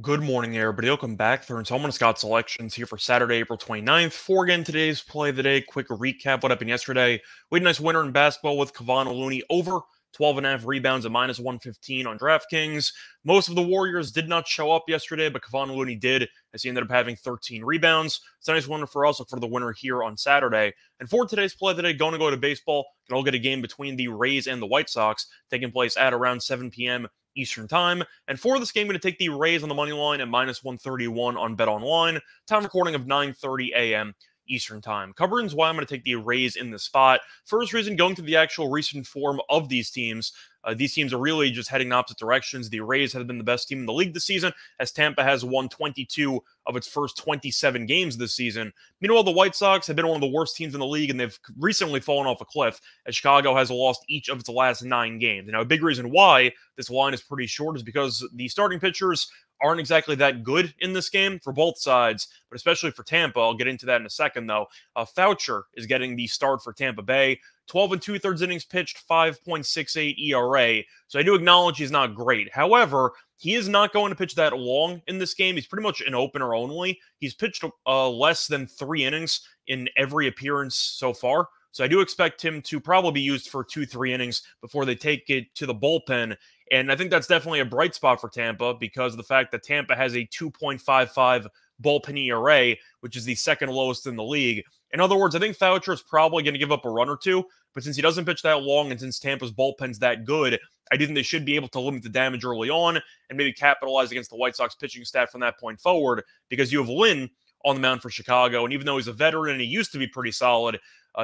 Good morning, everybody. Welcome back. Thurns Hellman Scott selections here for Saturday, April 29th. For again today's play of the day. Quick recap what happened yesterday. We had a nice winner in basketball with Kevon Looney over 12.5 rebounds at minus 115 on DraftKings. Most of the Warriors did not show up yesterday, but Kevon Looney did, as he ended up having 13 rebounds. It's a nice winner for us. Look for the winner here on Saturday. And for today's play of the day, going to go to baseball. And I'll get a game between the Rays and the White Sox taking place at around 7 p.m. Eastern Time. And for this game, I'm going to take the Rays on the money line at minus 131 on Bet Online. Time recording of 9:30 a.m. Eastern Time. Coverings why I'm going to take the Rays in this spot. First reason, going through the actual recent form of these teams. These teams are really just heading in opposite directions. The Rays have been the best team in the league this season, as Tampa has won 22 of its first 27 games this season. Meanwhile, the White Sox have been one of the worst teams in the league, and they've recently fallen off a cliff, as Chicago has lost each of its last 9 games. Now, a big reason why this line is pretty short is because the starting pitchers aren't exactly that good in this game for both sides, but especially for Tampa. I'll get into that in a second, though. Foucher is getting the start for Tampa Bay. 12 and 2/3 innings pitched, 5.68 ERA. So I do acknowledge he's not great. However, he is not going to pitch that long in this game. He's pretty much an opener only. He's pitched less than 3 innings in every appearance so far. So I do expect him to probably be used for 2-3 innings before they take it to the bullpen. And I think that's definitely a bright spot for Tampa because of the fact that Tampa has a 2.55 bullpen ERA, which is the second lowest in the league. In other words, I think Foucher is probably going to give up a run or two, but since he doesn't pitch that long and since Tampa's bullpen's that good, I do think they should be able to limit the damage early on and maybe capitalize against the White Sox pitching staff from that point forward because you have Lynn on the mound for Chicago, and even though he's a veteran and he used to be pretty solid,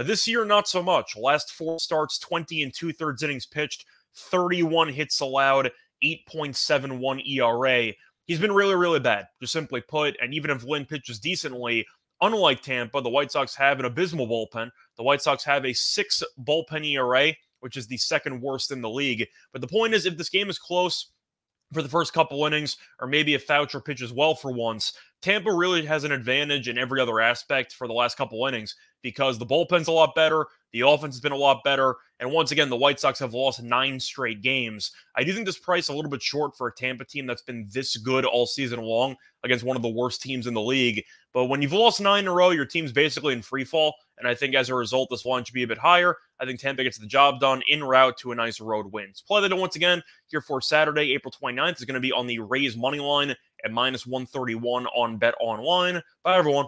this year not so much. Last 4 starts, 20 and 2/3 innings pitched, 31 hits allowed, 8.71 ERA. He's been really, really bad, just simply put, and even if Lynn pitches decently, unlike Tampa, the White Sox have an abysmal bullpen. The White Sox have a 6 bullpen ERA, which is the second worst in the league. But the point is, if this game is close for the first couple innings, or maybe if Foucher pitches well for once, Tampa really has an advantage in every other aspect for the last couple innings because the bullpen's a lot better, the offense has been a lot better, and once again, the White Sox have lost 9 straight games. I do think this price is a little bit short for a Tampa team that's been this good all season long against one of the worst teams in the league. But when you've lost 9 in a row, your team's basically in free fall, and I think as a result, this line should be a bit higher. I think Tampa gets the job done en route to a nice road win. So play that once again here for Saturday, April 29th is going to be on the Rays money line at minus 131 on Bet Online. Bye, everyone.